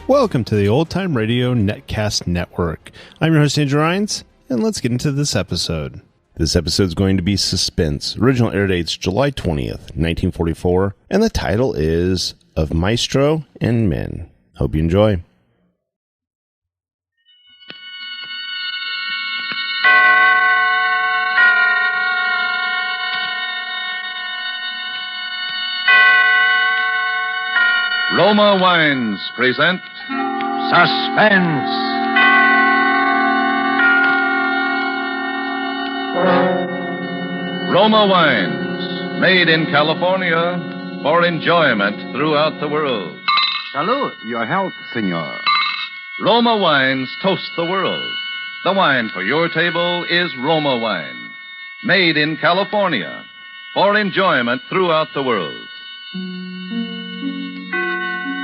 Welcome to the Old Time Radio Netcast Network. I'm your host, Andrew Rines, and let's get into this episode. This episode is going to be Suspense. Original air date's July 20th, 1944, and the title is Of Maestro and Man. Hope you enjoy. Roma Wines present Suspense. Roma Wines, made in California for enjoyment throughout the world. Salute. Your health, senor. Roma Wines toast the world. The wine for your table is Roma Wine, made in California for enjoyment throughout the world.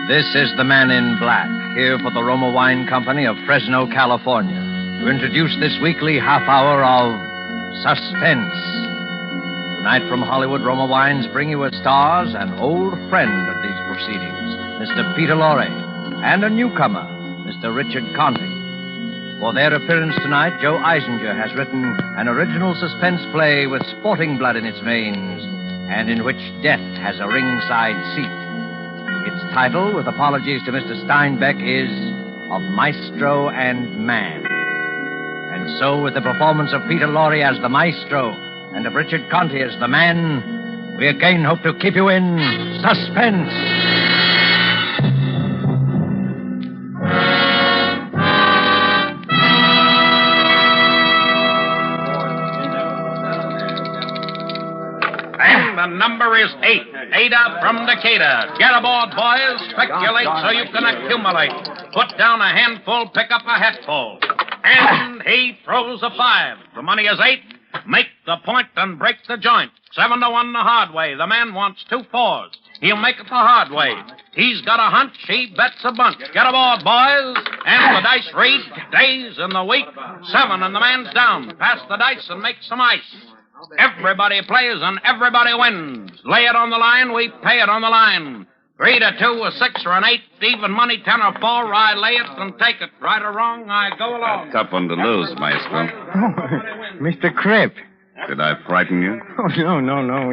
This is the Man in Black, here for the Roma Wine Company of Fresno, California, to introduce this weekly half hour of Suspense. Tonight from Hollywood, Roma Wines bring you as stars an old friend of these proceedings, Mr. Peter Lorre, and a newcomer, Mr. Richard Conte. For their appearance tonight, Joe Eisinger has written an original suspense play with sporting blood in its veins, and in which death has a ringside seat. Its title, with apologies to Mr. Steinbeck, is Of Maestro and Man. And so, with the performance of Peter Lorre as the Maestro and of Richard Conte as the Man, we again hope to keep you in suspense. The number is 8. Ada from Decatur. Get aboard, boys. Speculate so you can accumulate. Put down a handful, pick up a hatful. And he throws a 5. The money is 8. Make the point and break the joint. 7-1 the hard way. The man wants 2 4s. He'll make it the hard way. He's got a hunch. He bets a bunch. Get aboard, boys. And the dice read days in the week. 7 and the man's down. Pass the dice and make some ice. Everybody plays and everybody wins. Lay it on the line, we pay it on the line. 3 to 2, a 6 or an 8, even money 10 or 4. I lay it and take it. Right or wrong, I go along. Tough one to lose, Maestro. Oh, Mr. Cripp. Did I frighten you? Oh, no.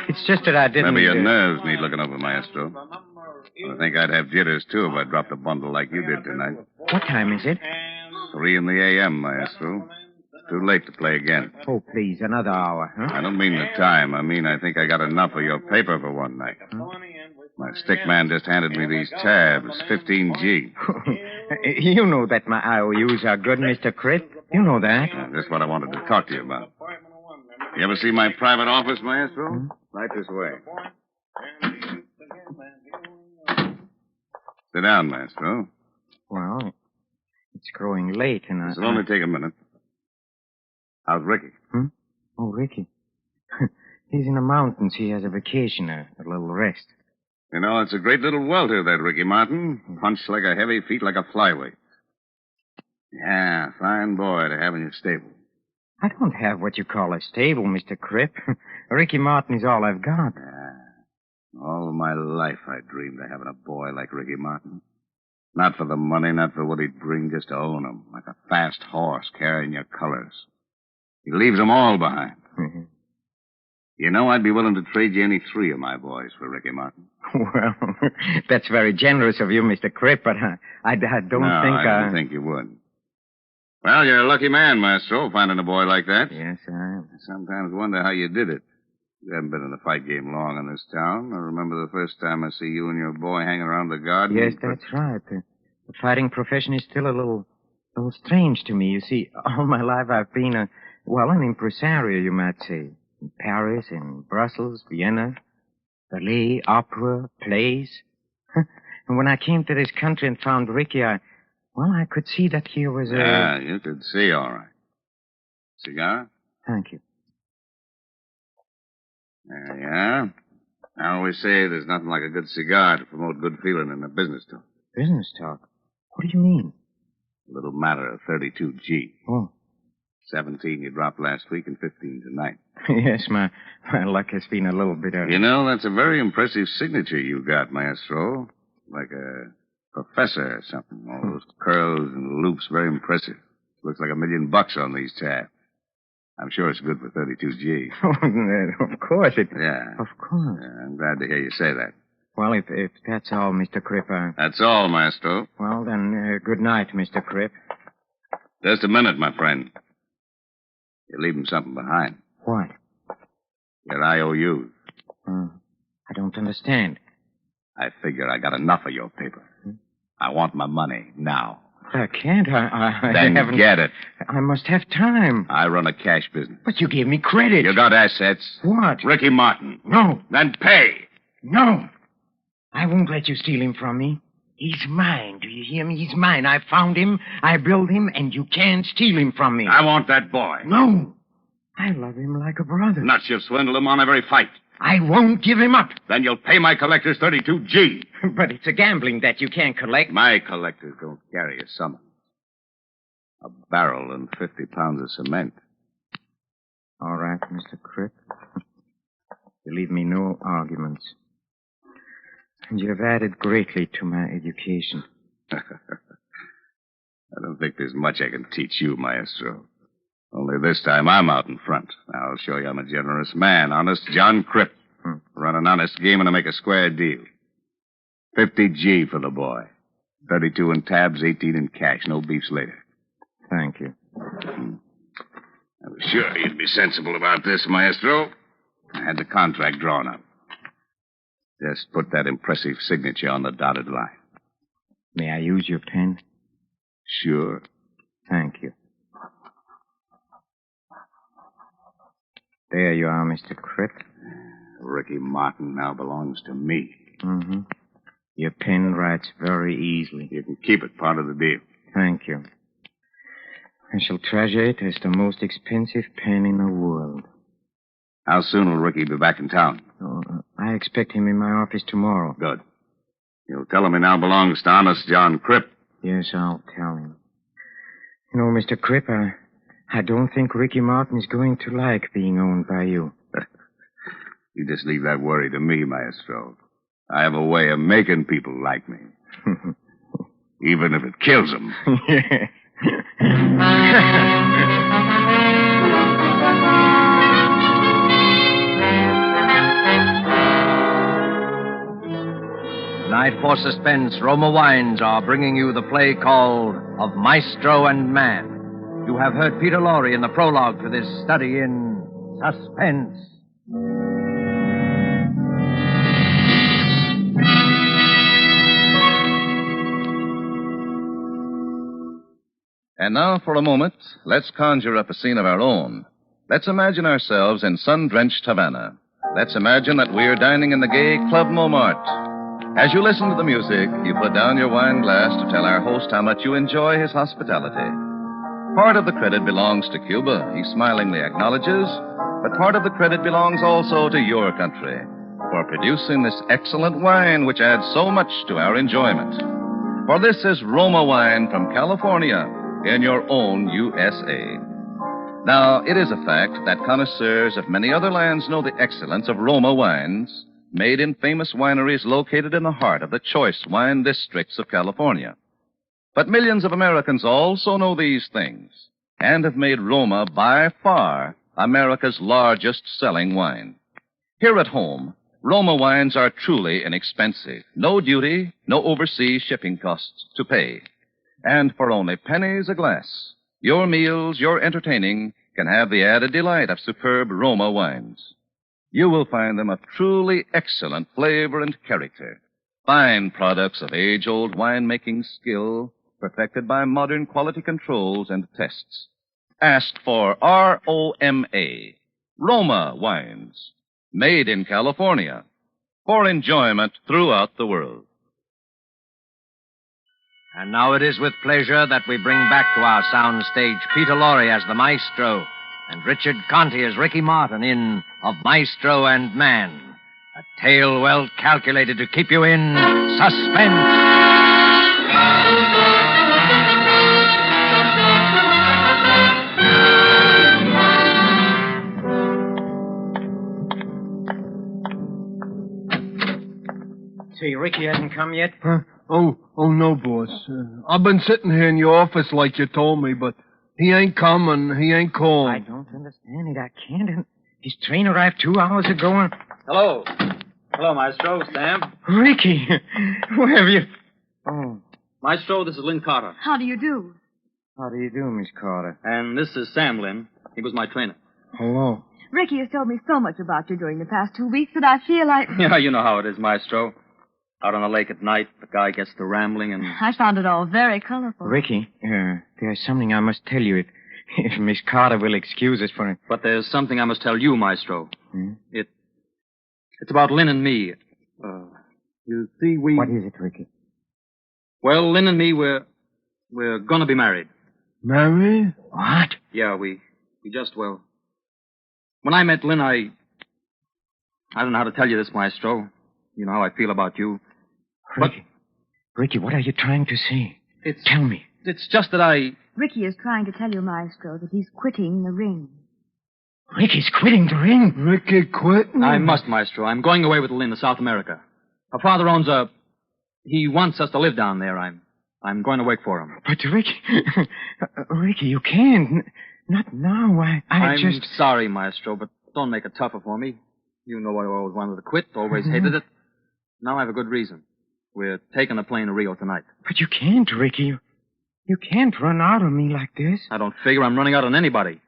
It's just that I didn't... Maybe your nerves need looking over, Maestro. I think I'd have jitters, too, if I dropped a bundle like you did tonight. What time is it? 3 in the a.m., Maestro. Too late to play again. Oh, please, another hour, huh? I don't mean the time. I mean I think I got enough of your paper for one night. My stick man just handed me these tabs, 15G. You know that my IOUs are good, Mr. Cripp. You know that. That's what I wanted to talk to you about. You ever see my private office, Maestro? Right this way. Sit down, Maestro. Well, it's growing late, and It'll only take a minute. How's Ricky? Oh, Ricky. He's in the mountains. He has a vacation, a little rest. You know, it's a great little welter, that Ricky Martin. Punch like a heavy, feet like a flyweight. Yeah, fine boy to have in your stable. I don't have what you call a stable, Mr. Cripp. Ricky Martin is all I've got. All of my life I dreamed of having a boy like Ricky Martin. Not for the money, not for what he'd bring, just to own him. Like a fast horse carrying your colors. He leaves them all behind. Mm-hmm. You know, I'd be willing to trade you any 3 of my boys for Ricky Martin. Well, that's very generous of you, Mr. Cripp, but I don't think... I don't think you would. Well, you're a lucky man, Maestro, finding a boy like that. Yes, I am. I sometimes wonder how you did it. You haven't been in the fight game long in this town. I remember the first time I see you and your boy hanging around the garden. Yes, that's right. The fighting profession is still a little strange to me. You see, all my life I've been an impresario, you might say. In Paris, in Brussels, Vienna, ballet, opera, plays. And when I came to this country and found Ricky, I could see that here was a... Yeah, you could see, all right. Cigar? Thank you. There you are. I always say there's nothing like a good cigar to promote good feeling in a business talk. Business talk? What do you mean? A little matter of 32G. Oh. 17 you dropped last week and 15 tonight. Yes, my luck has been a little bit... You know, that's a very impressive signature you got, Maestro. Like a Professor or something. All those curls and loops, very impressive. Looks like $1 million on these tabs. I'm sure it's good for 32G. Oh, of course it... Yeah. Of course. Yeah, I'm glad to hear you say that. Well, if that's all, Mr. Cripp, That's all, Maestro. Well, then, good night, Mr. Cripp. Just a minute, my friend. You're leaving something behind. What? Your IOUs. I don't understand. I figure I got enough of your paper. I want my money now. I can't. I Then haven't... get it. I must have time. I run a cash business. But you gave me credit. You got assets. What? Ricky Martin. No. Then pay. No. I won't let you steal him from me. He's mine. Do you hear me? He's mine. I found him. I built him, and you can't steal him from me. I want that boy. No. I love him like a brother. Nuts, you'll swindle him on every fight. I won't give him up. Then you'll pay my collectors 32G. But it's a gambling debt you can't collect. My collectors don't carry a summons. A barrel and 50 pounds of cement. All right, Mr. Cripp. You leave me no arguments. And you have added greatly to my education. I don't think there's much I can teach you, Maestro. Only this time I'm out in front. I'll show you I'm a generous man. Honest John Cripp. Run an honest game and I make a square deal. 50G for the boy. 32 in tabs, 18 in cash. No beefs later. Thank you. I was sure you'd be sensible about this, Maestro. I had the contract drawn up. Just put that impressive signature on the dotted line. May I use your pen? Sure. Thank you. There you are, Mr. Cripp. Ricky Martin now belongs to me. Mm-hmm. Your pen writes very easily. You can keep it, part of the deal. Thank you. I shall treasure it as the most expensive pen in the world. How soon will Ricky be back in town? Oh, I expect him in my office tomorrow. Good. You'll tell him he now belongs to honest John Cripp. Yes, I'll tell him. You know, Mr. Cripp, I don't think Ricky Martin is going to like being owned by you. You just leave that worry to me, Maestro. I have a way of making people like me. Even if it kills them. Tonight for Suspense, Roma Wines are bringing you the play called Of Maestro and Man. You have heard Peter Lorre in the prologue to this study in Suspense. And now, for a moment, let's conjure up a scene of our own. Let's imagine ourselves in sun-drenched Havana. Let's imagine that we're dining in the gay Club Montmartre. As you listen to the music, you put down your wine glass to tell our host how much you enjoy his hospitality. Part of the credit belongs to Cuba, he smilingly acknowledges, but part of the credit belongs also to your country for producing this excellent wine which adds so much to our enjoyment. For this is Roma wine from California in your own USA. Now, it is a fact that connoisseurs of many other lands know the excellence of Roma wines, made in famous wineries located in the heart of the choice wine districts of California. But millions of Americans also know these things and have made Roma by far America's largest selling wine. Here at home, Roma wines are truly inexpensive. No duty, no overseas shipping costs to pay. And for only pennies a glass, your meals, your entertaining can have the added delight of superb Roma wines. You will find them of truly excellent flavor and character. Fine products of age-old winemaking skill, perfected by modern quality controls and tests. Ask for R-O-M-A, Roma wines, made in California, for enjoyment throughout the world. And now it is with pleasure that we bring back to our sound stage Peter Lorre as the Maestro and Richard Conte as Ricky Martin in Of Maestro and Man, a tale well calculated to keep you in suspense. Say, Ricky hasn't come yet? Huh? Oh, Oh, no, boss. I've been sitting here in your office like you told me, but he ain't come and he ain't called. I don't understand it. I can't. His train arrived 2 hours ago and... Hello. Hello, Maestro. Sam. Ricky, where have you... Oh. Maestro, this is Lynn Carter. How do you do? How do you do, Miss Carter? And this is Sam Lynn. He was my trainer. Hello. Ricky has told me so much about you during the past 2 weeks that I feel like... Yeah, you know how it is, Maestro. Out on the lake at night, the guy gets to rambling and... I found it all very colorful. Ricky, there's something I must tell you if Miss Carter will excuse us for it. But there's something I must tell you, Maestro. Hmm? It's about Lynn and me. You see, we... What is it, Ricky? Well, Lynn and me, we're gonna be married. Married? What? Yeah, we just, well... When I met Lynn, I don't know how to tell you this, Maestro. You know how I feel about you. Ricky, what are you trying to say? Tell me. It's just that I... Ricky is trying to tell you, Maestro, that he's quitting the ring. Ricky's quitting the ring? Ricky quitting? I must, Maestro. I'm going away with Lynn to South America. Her father owns a... He wants us to live down there. I'm going to work for him. But, Ricky... Ricky, you can't. Not now. I'm sorry, Maestro, but don't make it tougher for me. You know I always wanted to quit, always hated it. Now I have a good reason. We're taking a plane to Rio tonight. But you can't, Ricky. You can't run out on me like this. I don't figure I'm running out on anybody.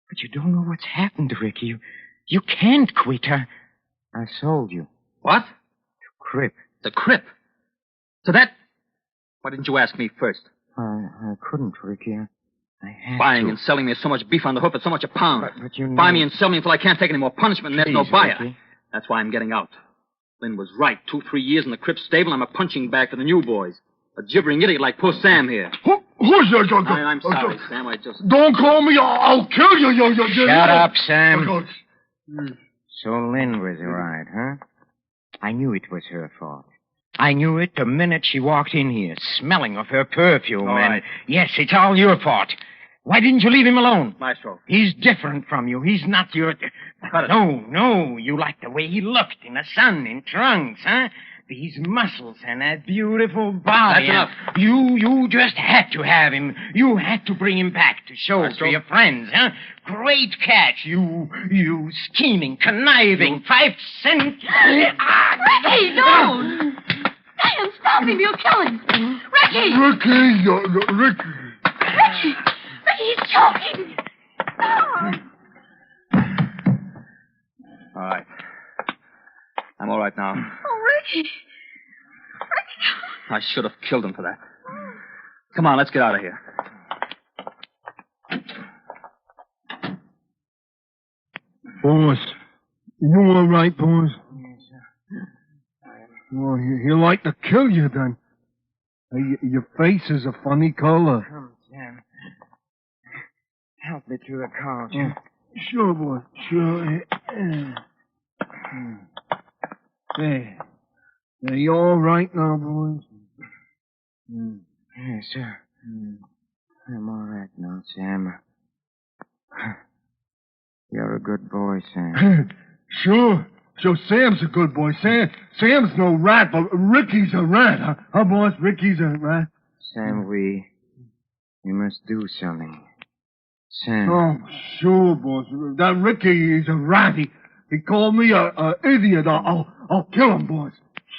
But you don't know what's happened, Ricky. You can't quit. I sold you. What? To Crip. The Crip? To that? Why didn't you ask me first? I couldn't, Ricky. I had Buying to. and selling me is so much beef on the hook at so much a pound. But you know... Buy me and sell me until I can't take any more punishment and there's no Please, buyer. Ricky. That's why I'm getting out. Lynn was right. 2-3 years in the Crip stable, I'm a punching bag for the new boys. A gibbering idiot like poor Sam here. Who's that? I'm sorry, Sam. I just... Don't call me. I'll kill you. Shut up, Sam. So Lynn was right, huh? I knew it was her fault. I knew it the minute she walked in here, smelling of her perfume. All right. Yes, it's all your fault. Why didn't you leave him alone? Maestro. He's different from you. He's not your... Cut it. No. You like the way he looked in the sun, in trunks, huh? These muscles and that beautiful body. That's enough. You just had to have him. You had to bring him back to show Maestro. to your friends, huh? Great catch. You scheming, conniving, 5 cent... Ricky, don't! Sam, stop him. You'll kill him. Ricky! Ricky. Ricky, he's choking. Oh. All right. I'm all right now. Oh, Ricky. I should have killed him for that. Come on, let's get out of here. Boss, you all right, boss? Yes, sir. Well, he'd like to kill you then. Your face is a funny color. Come, Sam. Help me to the couch. Sure, boy. Sure. There. Are you all right now, boys? Yes, sir. I'm all right now, Sam. You're a good boy, Sam. Sure. So Sam's a good boy. Sam's no rat, but Ricky's a rat, huh, boss? Ricky's a rat. Sam, we must do something. Sam. Oh, sure, boss. That Ricky is a rat. He called me a idiot. I'll kill him, boss.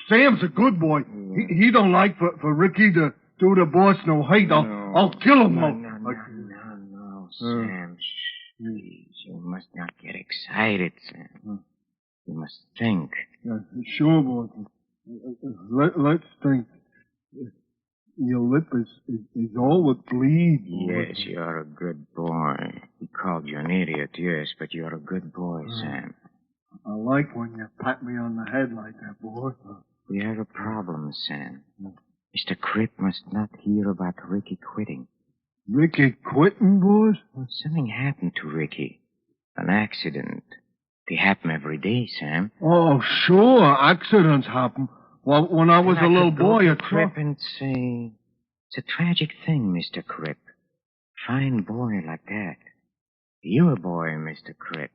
Sam's a good boy. He don't like for Ricky to do the boss no hate. I'll kill him. No, Sam. Shh, please. You must not get excited, Sam. You must think. Sure, boss. Let's think. Your lip is all that bleeds. Yes, you're a good boy. He called you an idiot, yes, but you're a good boy, Sam. I like when you pat me on the head like that, boy. We have a problem, Sam. Mr. Crip must not hear about Ricky quitting. Ricky quitting, boys? Something happened to Ricky. An accident. They happen every day, Sam. Oh, sure. Accidents happen. Well, when I was a little boy, a Crip and say, it's a tragic thing, Mr. Crip. Fine boy like that. You're a boy, Mr. Crip.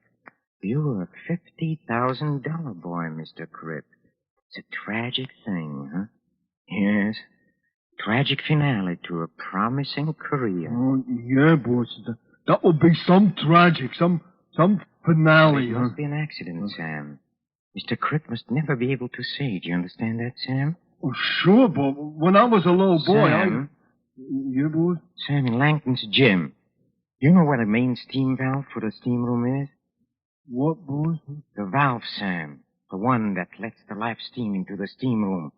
You're a $50,000 boy, Mr. Crip. It's a tragic thing, huh? Yes. tragic finale to a promising career. Oh, yeah, boss. That would be some tragic, some finale. It must be an accident, Sam. Mr. Crick must never be able to say. Do you understand that, Sam? Oh, sure, but when I was a little boy, Sam? Yeah, boss? Sam, in Langton's gym. You know what a main steam valve for the steam room is? What, boss? The valve, Sam. The one that lets the live steam into the steam room.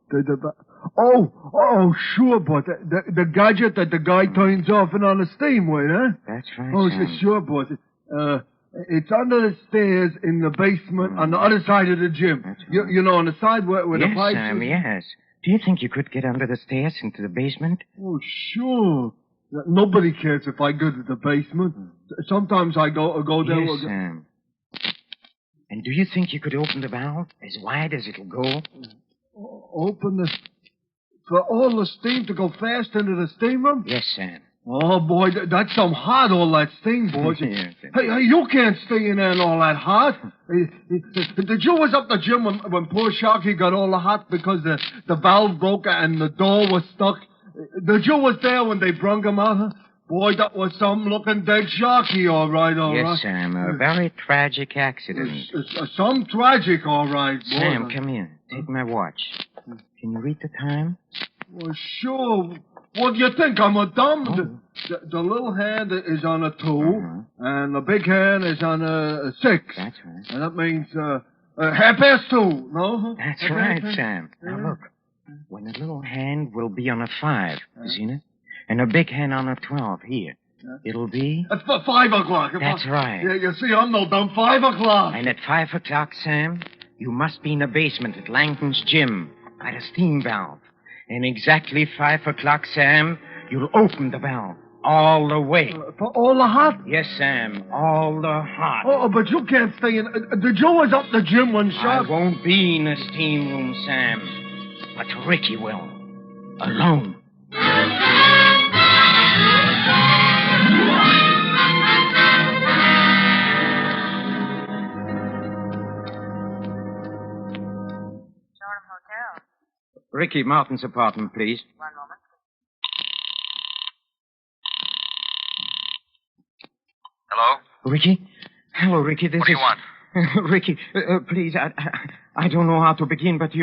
Oh, sure, but the gadget that the guy turns off and on the steam with, huh? That's right, Oh, Sam. sure, boss. It's under the stairs in the basement on the other side of the gym. That's right. You know, on the side where Yes, the pipes... Sam, yes. Do you think you could get under the stairs into the basement? Oh, sure. Nobody cares if I go to the basement. Sometimes I go there... Yes, Sam. And do you think you could open the valve as wide as it'll go? Open the... For all the steam to go fast into the steam room? Yes, Sam. Oh, boy, that's some hot, all that steam, boys. Yes. Hey, you can't stay in there in all that hot. Did you was up the gym when poor Sharky got all the hot because the valve broke and the door was stuck? Did you was there when they brung him out, huh? Boy, that was some looking dead Sharky, all right. Yes, Sam, a very tragic accident. It's some tragic, all right, boy. Sam, come here. Take my watch. Can you read the time? Well, sure. What do you think? I'm a dumb. The little hand is on a 2, and the big hand is on a 6. That's right. And that means 2:30, no? That's right, Sam. Now look. When a little hand will be on a 5, you seen it? And a big hand on a 12 here. It'll be... At 5 o'clock. That's right. Yeah, you see, I'm no dumb. 5 o'clock. And at 5 o'clock, Sam, you must be in the basement at Langton's gym by the steam valve. And exactly 5 o'clock, Sam, you'll open the valve all the way. For all the hot? Yes, Sam, all the hot. Oh, but you can't stay in... Did you was up the gym when Shark... I won't be in the steam room, Sam. But Ricky will. Alone. Ricky Martin's apartment, please. One moment. Hello? Ricky? Hello, Ricky. What do you want? Ricky, please, I don't know how to begin, but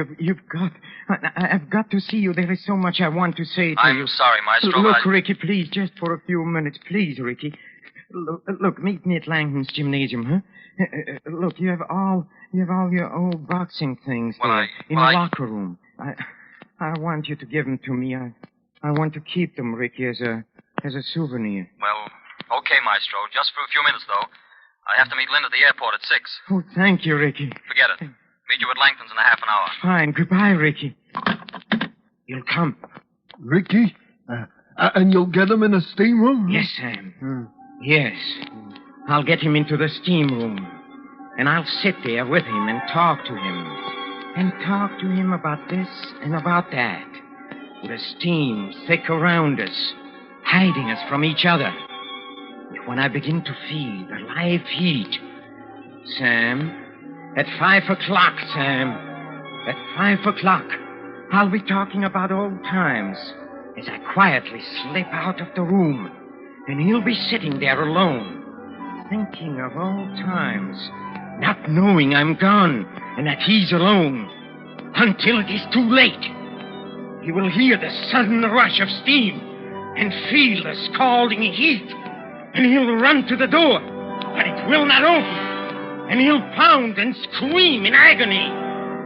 I've got to see you. There is so much I want to say to you. I'm sorry, Maestro. Look, Ricky, please, just for a few minutes. Please, Ricky. Look, meet me at Langton's gymnasium, huh? Look, you have all your old boxing things there in the locker room. I want you to give them to me. I want to keep them, Ricky, as a souvenir. Well, okay, Maestro. Just for a few minutes, though. I have to meet Lynn at the airport at 6. Oh, thank you, Ricky. Forget it. Meet you at Langton's in a half an hour. Fine. Goodbye, Ricky. You'll come. Ricky? And you'll get him in a steam room? Yes, Sam. Yes. I'll get him into the steam room. And I'll sit there with him and talk to him. And talk to him about this and about that. With the steam thick around us, hiding us from each other. But when I begin to feel the live heat, Sam, at 5 o'clock, Sam, at 5 o'clock, I'll be talking about old times as I quietly slip out of the room, and he'll be sitting there alone, thinking of old times, not knowing I'm gone and that he's alone, until it is too late. He will hear the sudden rush of steam and feel the scalding heat, and he'll run to the door, but it will not open, and he'll pound and scream in agony,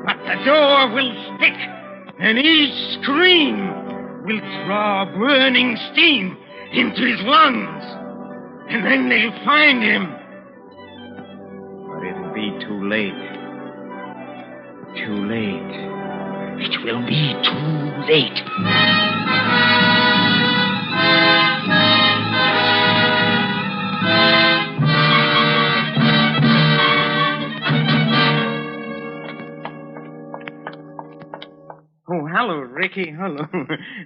but the door will stick, and each scream will draw burning steam into his lungs, and then they'll find him. But it'll be too late. Too late. It will be too late. Oh, hello, Ricky. Hello.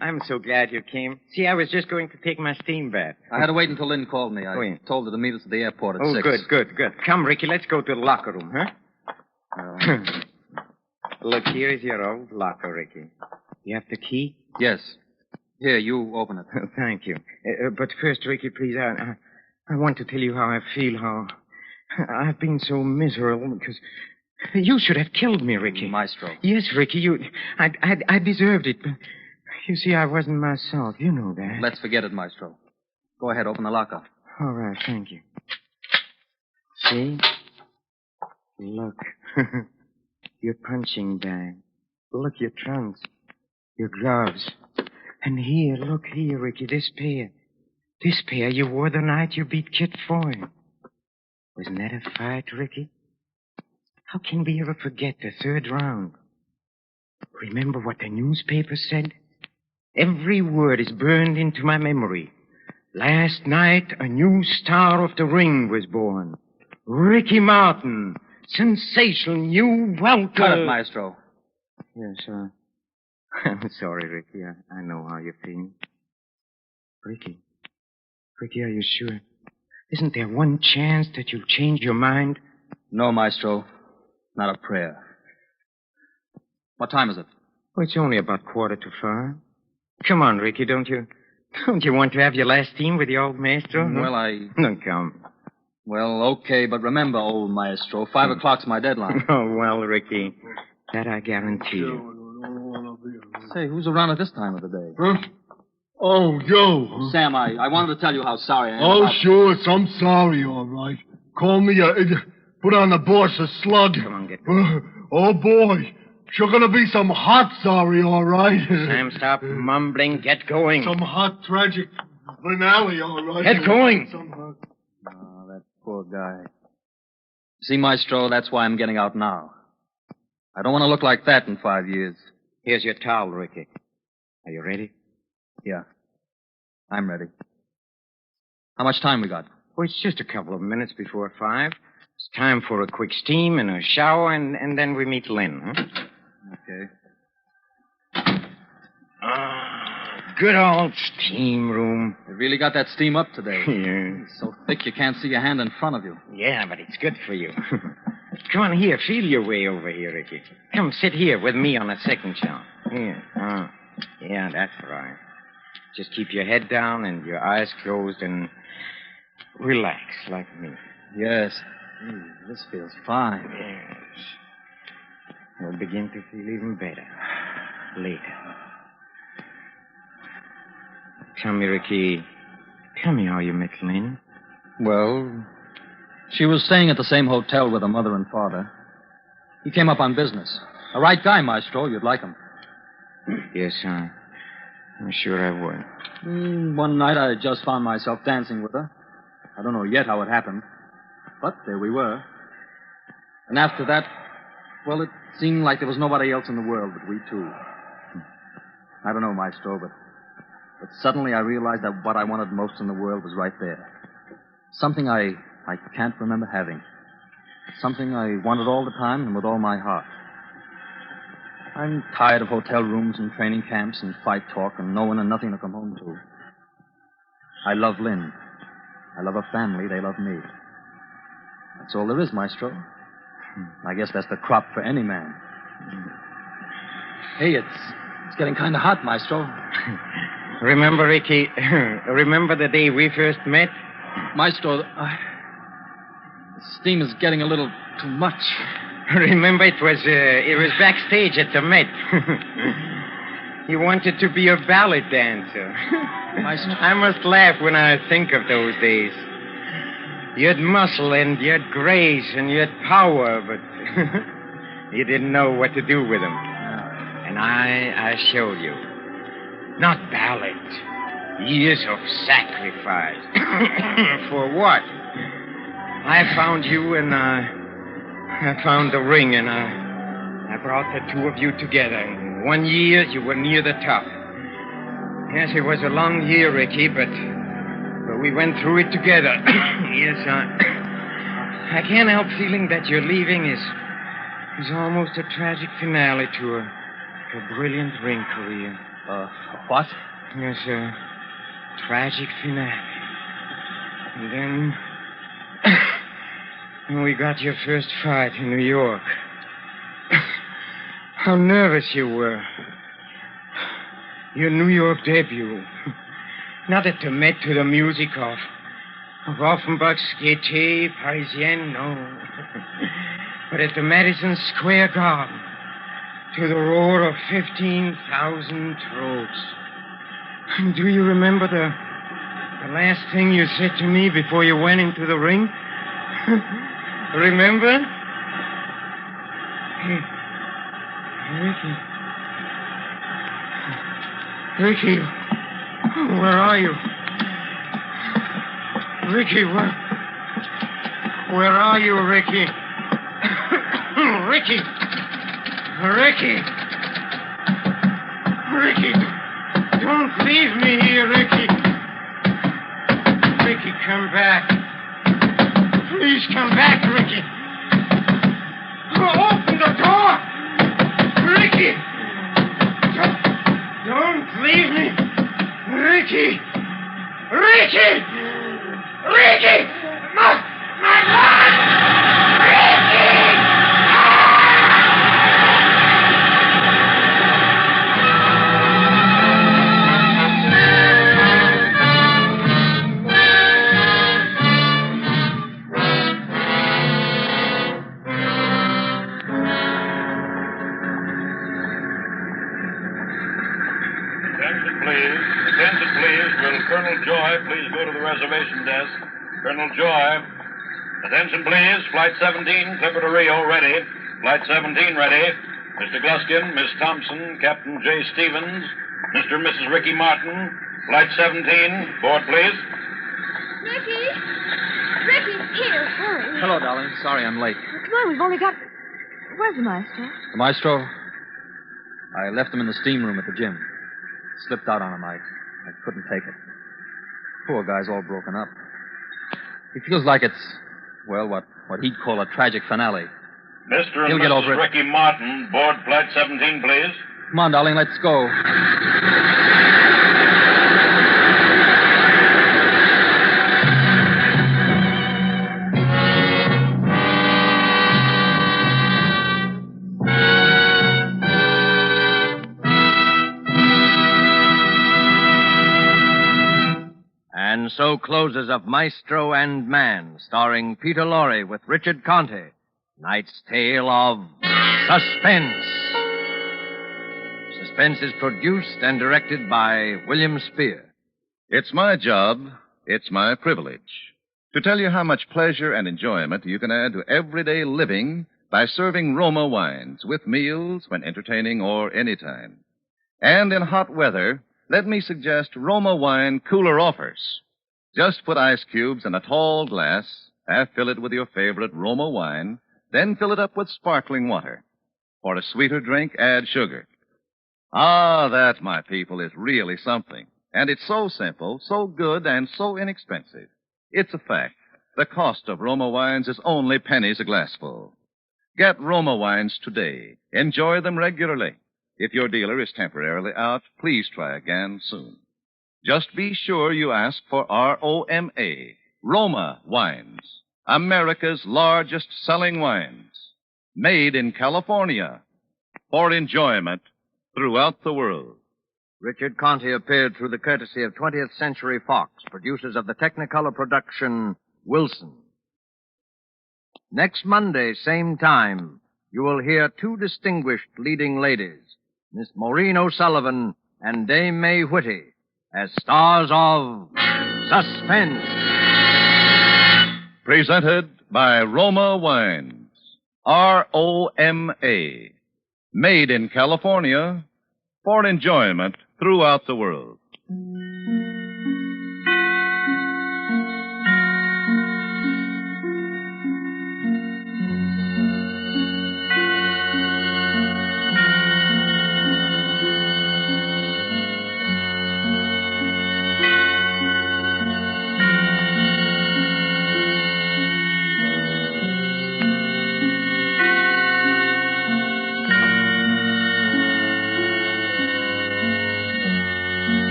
I'm so glad you came. See, I was just going to take my steam bath. I had to wait until Lynn called me. I told her to meet us at the airport at 6. Good. Come, Ricky, let's go to the locker room, huh? Look, here is your old locker, Ricky. You have the key? Yes. Here, you open it. Thank you. But first, Ricky, please, I want to tell you how I feel, how I've been so miserable because you should have killed me, Ricky. Maestro. Yes, Ricky, I deserved it, but you see, I wasn't myself. You know that. Let's forget it, Maestro. Go ahead, open the locker. All right, thank you. See? Look. Your punching bag. Look, your trunks. Your gloves. And here, look here, Ricky, this pair. This pair you wore the night you beat Kit Foy. Wasn't that a fight, Ricky? How can we ever forget the third round? Remember what the newspaper said? Every word is burned into my memory. Last night, a new star of the ring was born. Ricky Martin. Sensational new welter. Cut it, Maestro. Yes, sir. I'm sorry, Ricky. I know how you feel. Ricky, are you sure? Isn't there one chance that you'll change your mind? No, Maestro. Not a prayer. What time is it? Oh, it's only about 5:15. Come on, Ricky, don't you want to have your last team with the old Maestro? Well, No, come. Well, okay, but remember, old Maestro, 5 o'clock's my deadline. Oh, well, Ricky, that I guarantee you. Say, who's around at this time of the day? Huh? Oh, Joe. Sam, I wanted to tell you how sorry I am. Oh, sure. I'm sorry, all right. Call me put on the boss a slug. Come on, get oh, boy. Sure gonna be some hot sorry, all right. Sam, stop mumbling. Get going. Some hot, tragic finale, all right. Get going. Oh, that poor guy. See, Maestro, that's why I'm getting out now. I don't want to look like that in 5 years. Here's your towel, Ricky. Are you ready? Yeah. I'm ready. How much time we got? Well, it's just a couple of minutes before 5. It's time for a quick steam and a shower, and then we meet Lynn, huh? Okay. Good old steam room. They really got that steam up today. Yeah. It's so thick you can't see your hand in front of you. Yeah, but it's good for you. Come on here. Feel your way over here, Ricky. Come sit here with me on a second chair. Here. Yeah, that's right. Just keep your head down and your eyes closed and relax like me. Yes. This feels fine. Yes. You'll begin to feel even better later. Tell me, Ricky, how you met Lynn. Well, she was staying at the same hotel with her mother and father. He came up on business. A right guy, Maestro. You'd like him. Yes, I'm sure I would. One night I just found myself dancing with her. I don't know yet how it happened. But there we were. And after that, well, it seemed like there was nobody else in the world but we two. I don't know, Maestro, but suddenly I realized that what I wanted most in the world was right there. Something I can't remember having. Something I wanted all the time and with all my heart. I'm tired of hotel rooms and training camps and fight talk and no one and nothing to come home to. I love Lynn. I love her family. They love me. That's all there is, Maestro. I guess that's the crop for any man. Hey, it's getting kind of hot, Maestro. Remember, Ricky, remember the day we first met? Maestro, the steam is getting a little too much. Remember, it was backstage at the Met. You wanted to be a ballet dancer. Maestro. I must laugh when I think of those days. You had muscle and you had grace and you had power, but you didn't know what to do with them. And I showed you. Not ballet. Years of sacrifice. For what? I found you and I found the ring and I brought the two of you together. In 1 year, you were near the top. Yes, it was a long year, Ricky, but we went through it together. Yes, I can't help feeling that your leaving is almost a tragic finale to a brilliant ring career. What? Yes, a tragic finale. And then when we got your first fight in New York. How nervous you were. your New York debut. Not at the Met to the music of Offenbach's Gaieté Parisienne, no. But at the Madison Square Garden, to the roar of 15,000 throats. Do you remember the last thing you said to me before you went into the ring? Remember? Hey, Ricky, where are you? Ricky, where are you, Ricky? Ricky! Ricky, don't leave me here, Ricky. Ricky, come back. Please come back, Ricky. Open the door! Ricky! Don't leave me. Ricky! My God! Ricky! Attention, please. Will Colonel Joy please go to the reservation desk? Colonel Joy. Attention, please. Flight 17, Clipper to Rio, ready. Flight 17, ready. Mr. Gluskin, Miss Thompson, Captain J. Stevens, Mr. and Mrs. Ricky Martin. Flight 17, board, please. Ricky! Ricky's here. Hurry. Hello, darling. Sorry I'm late. Well, come on, we've only got... Where's the maestro? The maestro? I left him in the steam room at the gym. Slipped out on him. I couldn't take it. Poor guy's all broken up. He feels like it's, well, what he'd call a tragic finale. Mr. and He'll get over Mrs. it. Ricky Martin, board flight 17, please. Come on, darling, let's go. And so closes of Maestro and Man, starring Peter Lorre with Richard Conte. Night's tale of Suspense. Suspense is produced and directed by William Spear. It's my job, it's my privilege, to tell you how much pleasure and enjoyment you can add to everyday living by serving Roma wines with meals when entertaining or anytime. And in hot weather, let me suggest Roma wine cooler offers. Just put ice cubes in a tall glass, half fill it with your favorite Roma wine, then fill it up with sparkling water. For a sweeter drink, add sugar. Ah, that, my people, is really something. And it's so simple, so good, and so inexpensive. It's a fact. The cost of Roma wines is only pennies a glassful. Get Roma wines today. Enjoy them regularly. If your dealer is temporarily out, please try again soon. Just be sure you ask for R-O-M-A, Roma Wines, America's largest selling wines, made in California, for enjoyment throughout the world. Richard Conte appeared through the courtesy of 20th Century Fox, producers of the Technicolor production Wilson. Next Monday, same time, you will hear two distinguished leading ladies, Miss Maureen O'Sullivan and Dame May Whitty, as stars of Suspense. Presented by Roma Wines, R-O-M-A, made in California, for enjoyment throughout the world.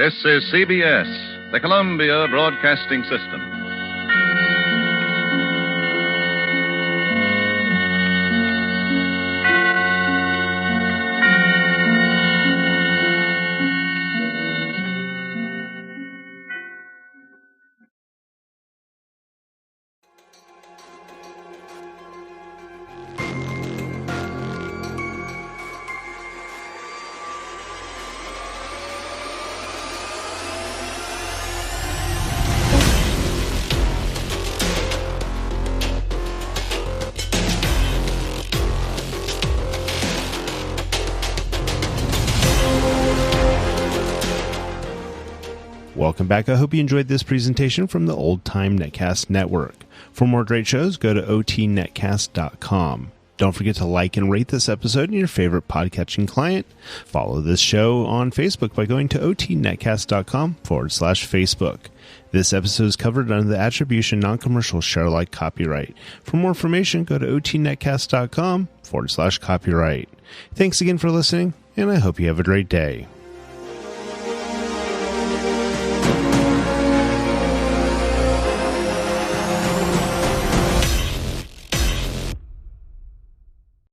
This is CBS, the Columbia Broadcasting System. Welcome back. I hope you enjoyed this presentation from the Old Time Netcast Network. For more great shows, go to otnetcast.com. Don't forget to like and rate this episode in your favorite podcatching client. Follow this show on Facebook by going to otnetcast.com/Facebook. This episode is covered under the Attribution Non-Commercial ShareAlike copyright. For more information, go to otnetcast.com/copyright. Thanks again for listening, and I hope you have a great day.